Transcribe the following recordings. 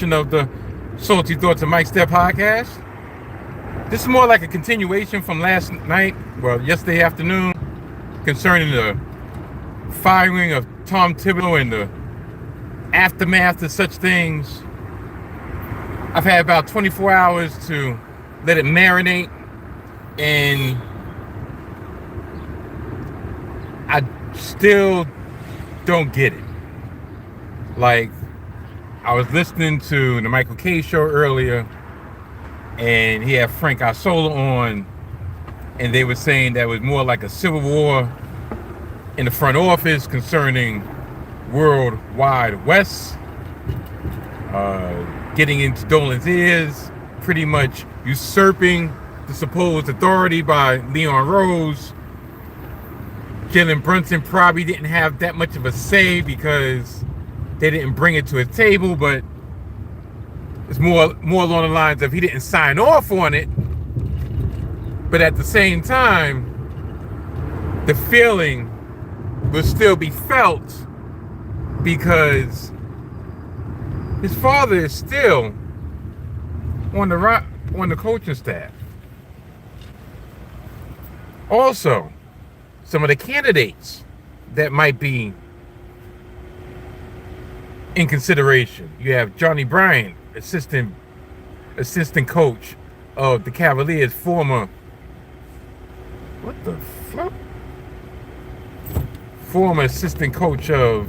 edition of the Salty Thoughts of Mike Step podcast. This is more like a continuation from last night, yesterday afternoon, concerning the firing of Tom Thibodeau and the aftermath of such things. I've had about 24 hours to let it marinate, and I still don't get it. Like, I was listening to the Michael K show earlier, and he had Frank Isola on, and they were saying that was more like a civil war in the front office concerning World Wide West, getting into Dolan's ears, pretty much usurping the supposed authority by Leon Rose. Jalen Brunson probably didn't have that much of a say because they didn't bring it to a table, but it's more along the lines of he didn't sign off on it. But at the same time, the feeling will still be felt because his father is still on the coaching staff. Also, some of the candidates that might be in consideration. You have Johnny Bryant, assistant coach of the Cavaliers, former assistant coach of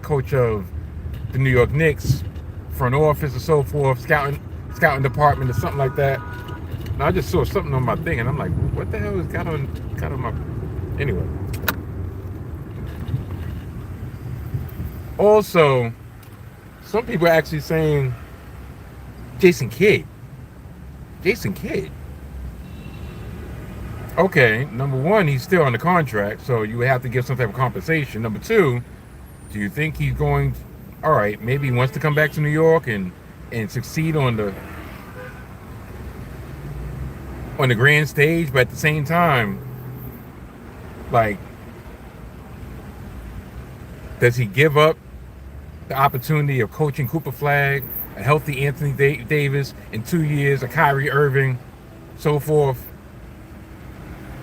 coach of the New York Knicks, front office and so forth, scouting department or something like that. And I just saw something on my thing and I'm like, what the hell is got on my anyway. Also, some people are actually saying Jason Kidd. Okay, number one, he's still on the contract, so you would have to give some type of compensation. Number two, do you think he's going, all right, maybe he wants to come back to New York and succeed on the grand stage, but at the same time, like, does he give up the opportunity of coaching Cooper Flagg, a healthy Anthony Davis in 2 years, a Kyrie Irving, so forth?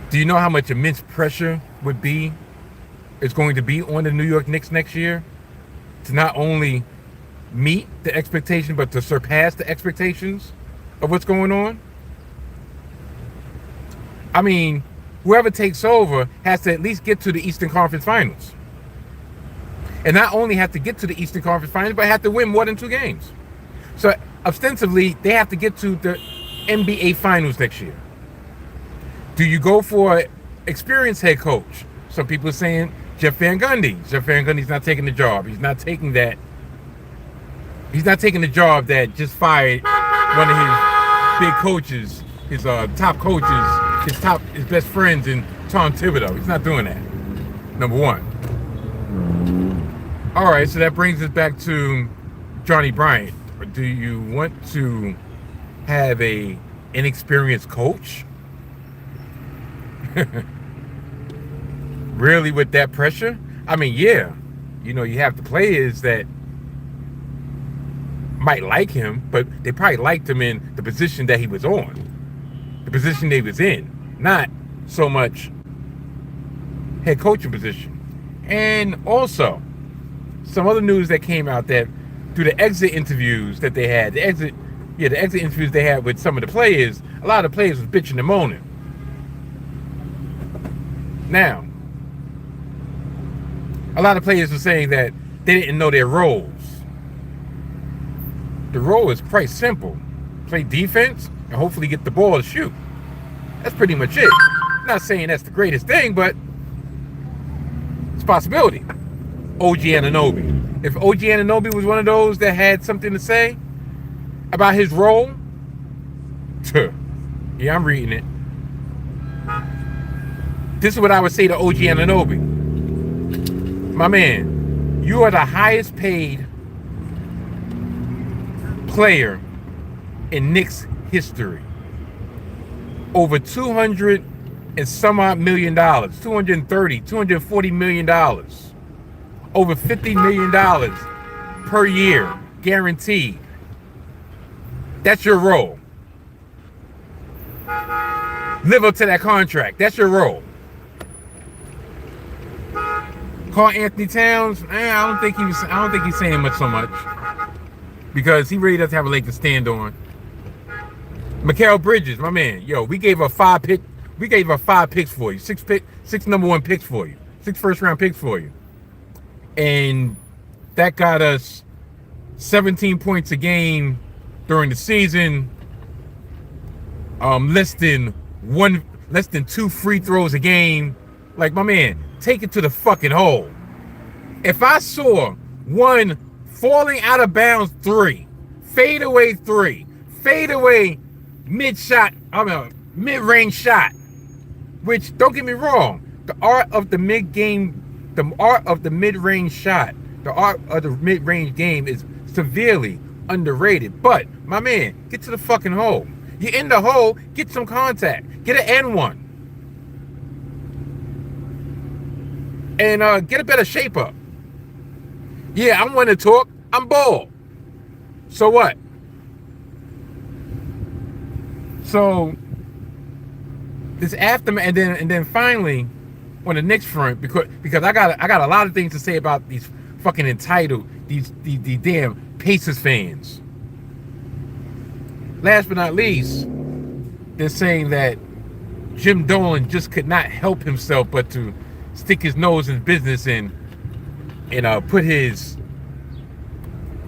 Do you know how much immense pressure it's going to be on the New York Knicks next year to not only meet the expectation, but to surpass the expectations of what's going on? I mean, whoever takes over has to at least get to the Eastern Conference Finals. And not only have to get to the Eastern Conference Finals, but have to win more than 2 games. So, ostensibly, they have to get to the NBA Finals next year. Do you go for an experienced head coach? Some people are saying Jeff Van Gundy. Jeff Van Gundy's not taking the job. He's not taking the job that just fired one of his big coaches, his top coaches, his best friends in Tom Thibodeau. He's not doing that. Number one. All right, so that brings us back to Johnny Bryant. Do you want to have an inexperienced coach? Really, with that pressure? I mean, yeah, you have the players that might like him, but they probably liked him in the position that he was on, the position they was in, not so much head coaching position. And also, some other news that came out that through the exit interviews that they had, the exit interviews they had with some of the players, a lot of the players was bitching and moaning. Now, a lot of players were saying that they didn't know their roles. The role is quite simple. Play defense and hopefully get the ball to shoot. That's pretty much it. I'm not saying that's the greatest thing, but it's a possibility. OG Anunoby. If OG Anunoby was one of those that had something to say about his role, yeah, I'm reading it. This is what I would say to OG Anunoby. My man, you are the highest paid player in Knicks history. Over 200 and some odd $1 million, 230, $240 million, over $50 million per year guaranteed. That's your role. Live up to that contract. That's your role. Karl Anthony Towns, I don't think he's saying much so much. Because he really doesn't have a leg to stand on. Mikal Bridges, my man, yo, we gave up 5 picks for you. 6 number 1 picks for you. 6 first-round picks for you. And that got us 17 points a game during the season. Less than 2 free throws a game. Like, my man, take it to the fucking hole. If I saw one falling out of bounds 3, fadeaway mid-range shot, which, don't get me wrong, the art of the mid-range game is severely underrated. But, my man, get to the fucking hole. You're in the hole, get some contact. Get an N1. And get a better shape up. Yeah, I want to talk. I'm bald. So what? So this aftermath, and then finally on the Knicks front, because I got a lot of things to say about these fucking entitled, these damn Pacers fans. Last but not least, they're saying that Jim Dolan just could not help himself but to stick his nose in business and put his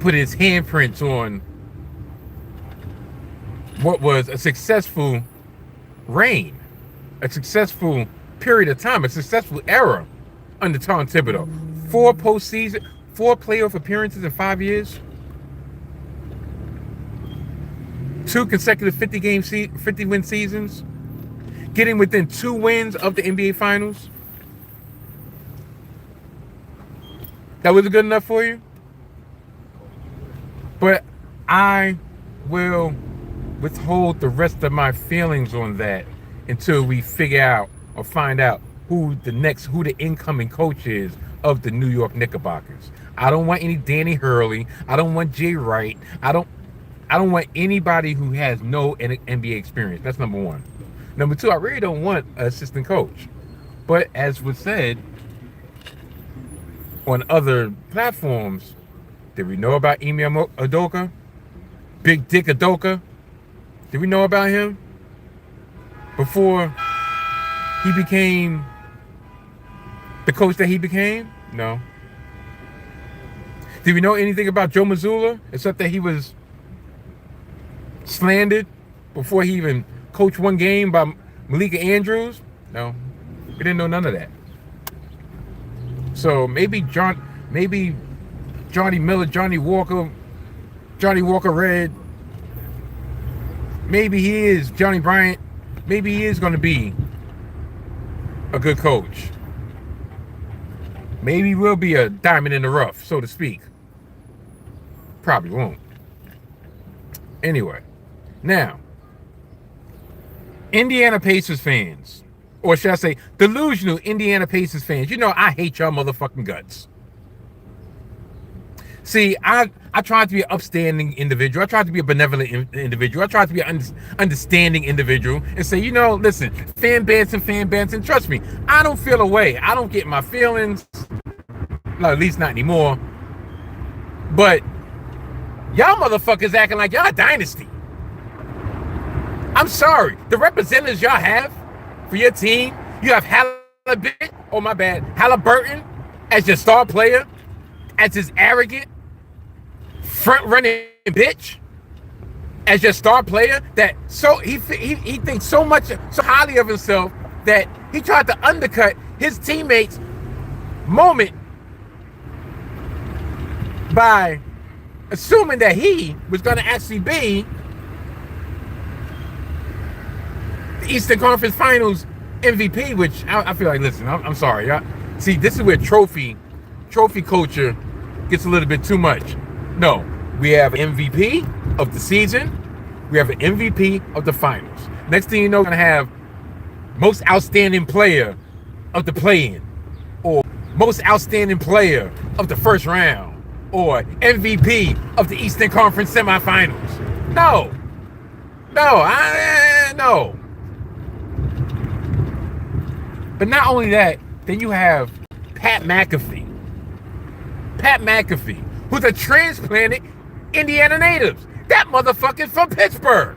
handprints on what was a successful reign, a successful period of time, a successful era under Tom Thibodeau. 4 playoff appearances in 5 years. 2 consecutive 50-win seasons. Getting within 2 wins of the NBA Finals. That wasn't good enough for you? But I will withhold the rest of my feelings on that until we figure out or find out who the incoming coach is of the New York Knickerbockers. I don't want any Danny Hurley. I don't want Jay Wright. I don't want anybody who has no NBA experience. That's number 1. Number 2, I really don't want an assistant coach. But as was said on other platforms, did we know about Ime Udoka? Big Dick Udoka? Did we know about him before he became the coach that he became? No. Did we know anything about Joe Mazzulla except that he was slandered before he even coached 1 game by Malika Andrews? No. We didn't know none of that. So maybe Johnny Miller, Johnny Walker Red, maybe he is Johnny Bryant, maybe he is going to be a good coach. Maybe he will be a diamond in the rough, so to speak. Probably won't. Anyway, now, Indiana Pacers fans, or should I say delusional Indiana Pacers fans, you know I hate y'all motherfucking guts. See, I tried to be an upstanding individual. I tried to be a benevolent individual. I tried to be an understanding individual and say, you know, listen, fan Benson, trust me, I don't feel a way. I don't get my feelings, well, at least not anymore. But y'all motherfuckers acting like y'all a dynasty. I'm sorry. The representatives y'all have for your team, you have Halliburton as your star player, as his arrogant, front-running bitch, as your star player, that so he thinks so highly of himself that he tried to undercut his teammates' moment by assuming that he was going to actually be the Eastern Conference Finals MVP, which I feel like, listen, I'm sorry. See, this is where trophy culture gets a little bit too much. No, we have an MVP of the season. We have an MVP of the finals. Next thing you know, we're going to have most outstanding player of the play-in or most outstanding player of the first round or MVP of the Eastern Conference semifinals. No. No. But not only that, then you have Pat McAfee. Pat McAfee, who's a transplanted Indiana native. That motherfucker's from Pittsburgh.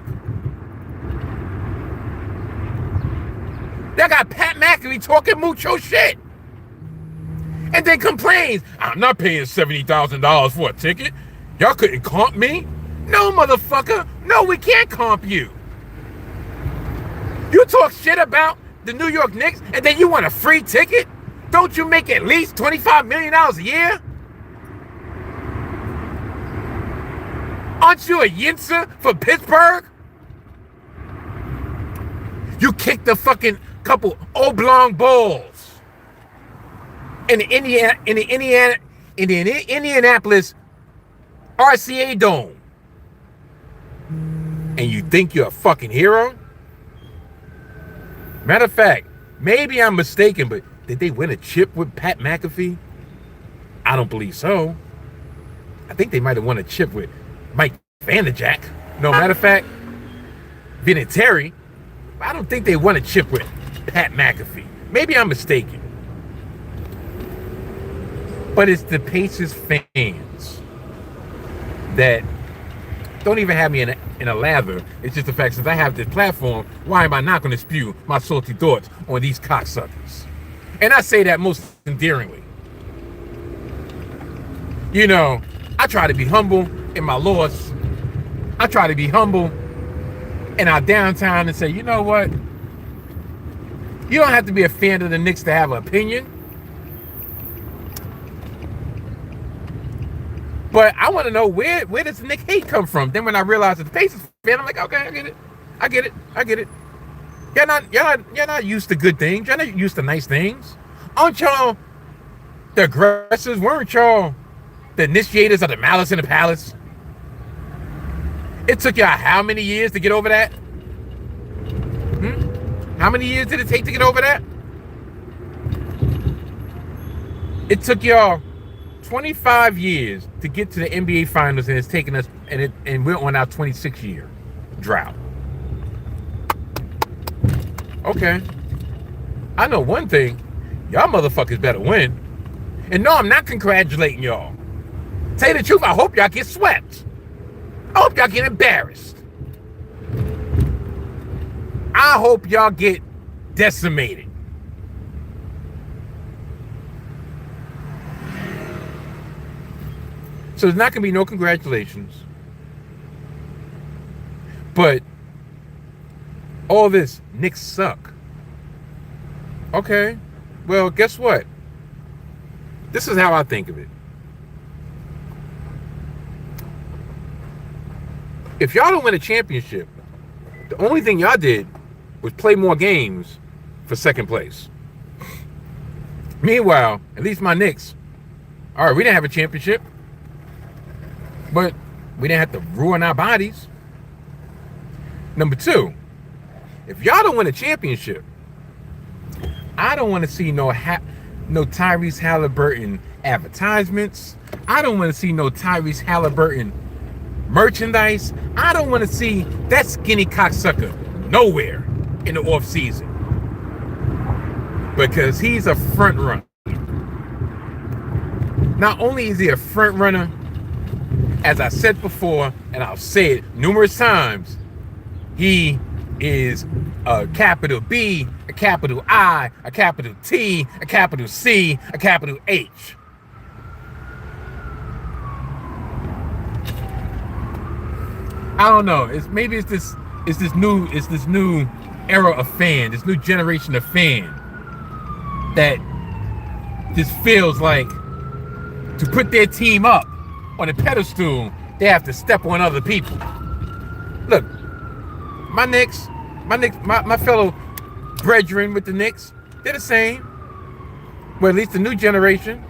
They got Pat McAfee talking mucho shit. And then complains, I'm not paying $70,000 for a ticket. Y'all couldn't comp me? No, motherfucker. No, we can't comp you. You talk shit about the New York Knicks and then you want a free ticket? Don't you make at least $25 million a year? Aren't you a yinzer for Pittsburgh? You kicked the fucking couple oblong balls in the Indianapolis RCA Dome, and you think you're a fucking hero? Matter of fact, maybe I'm mistaken, but did they win a chip with Pat McAfee? I don't believe so. I think they might have won a chip with Mike Vanderjack. No, matter of fact, Vinatieri. I don't think they won a chip with Pat McAfee. Maybe I'm mistaken. But it's the Pacers fans that don't even have me in a lather. It's just the fact, since I have this platform, why am I not going to spew my salty thoughts on these cocksuckers? And I say that most endearingly. You know, I try to be humble in my loss. I try to be humble in our downtown and say, you know what? You don't have to be a fan of the Knicks to have an opinion. But I want to know where does the Knicks hate come from? Then when I realize it's the Pacers fan, I'm like, okay, I get it. You're not used to good things. You're not used to nice things. Aren't y'all the aggressors? Weren't y'all the initiators of the malice in the palace? It took y'all how many years to get over that? How many years did it take to get over that? It took y'all 25 years to get to the NBA Finals, and it's taken us, and we're on our 26-year drought. Okay. I know one thing. Y'all motherfuckers better win. And no, I'm not congratulating y'all. Tell you the truth, I hope y'all get swept. I hope y'all get embarrassed. I hope y'all get decimated. So there's not going to be no congratulations. But all this, Knicks suck. Okay. Well, guess what? This is how I think of it. If y'all don't win a championship, the only thing y'all did was play more games for second place. Meanwhile, at least my Knicks, all right, we didn't have a championship, but we didn't have to ruin our bodies. Number two, if y'all don't win a championship, I don't want to see no Tyrese Halliburton advertisements. I don't want to see no Tyrese Halliburton merchandise. I don't want to see that skinny cocksucker nowhere in the off season, because he's a front runner. Not only is he a front runner, as I said before, and I'll say it numerous times, he is a capital B, a capital I, a capital T, a capital C, a capital H. I don't know. Maybe it's this new era of fan, this new generation of fan that just feels like to put their team up on a pedestal, they have to step on other people. Look, my fellow brethren with the Knicks, they're the same. Well, at least the new generation.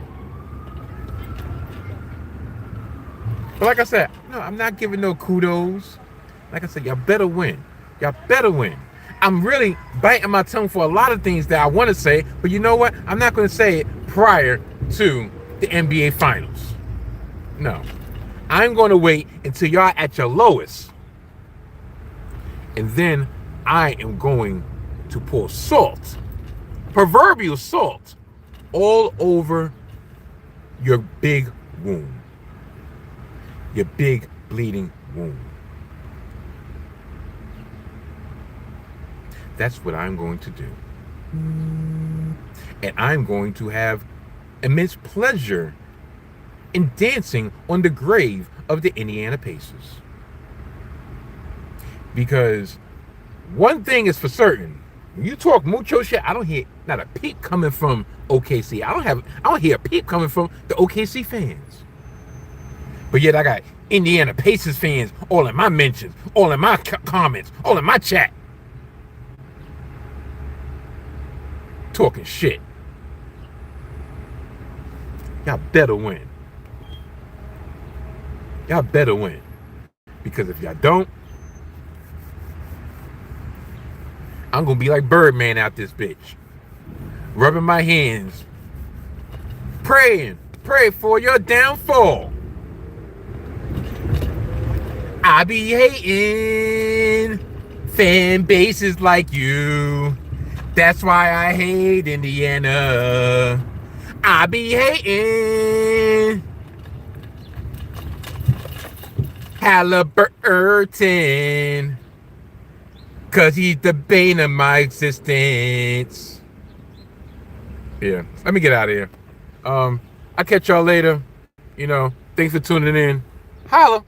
But like I said, no, I'm not giving no kudos. Like I said, y'all better win. Y'all better win. I'm really biting my tongue for a lot of things that I want to say, but you know what? I'm not going to say it prior to the NBA Finals. No. I'm going to wait until y'all at your lowest. And then I am going to pour salt, proverbial salt, all over your big wound. Your big bleeding wound. That's what I'm going to do. And I'm going to have immense pleasure in dancing on the grave of the Indiana Pacers. Because one thing is for certain, when you talk mucho shit, I don't hear not a peep coming from OKC. I don't hear a peep coming from the OKC fans. But yet I got Indiana Pacers fans all in my mentions, all in my comments, all in my chat. Talking shit. Y'all better win. Y'all better win. Because if y'all don't, I'm going to be like Birdman out this bitch. Rubbing my hands. Pray for your downfall. I be hating fan bases like you. That's why I hate Indiana. I be hating Halliburton, 'cause he's the bane of my existence. Yeah, let me get out of here. I'll catch y'all later. Thanks for tuning in. Holla.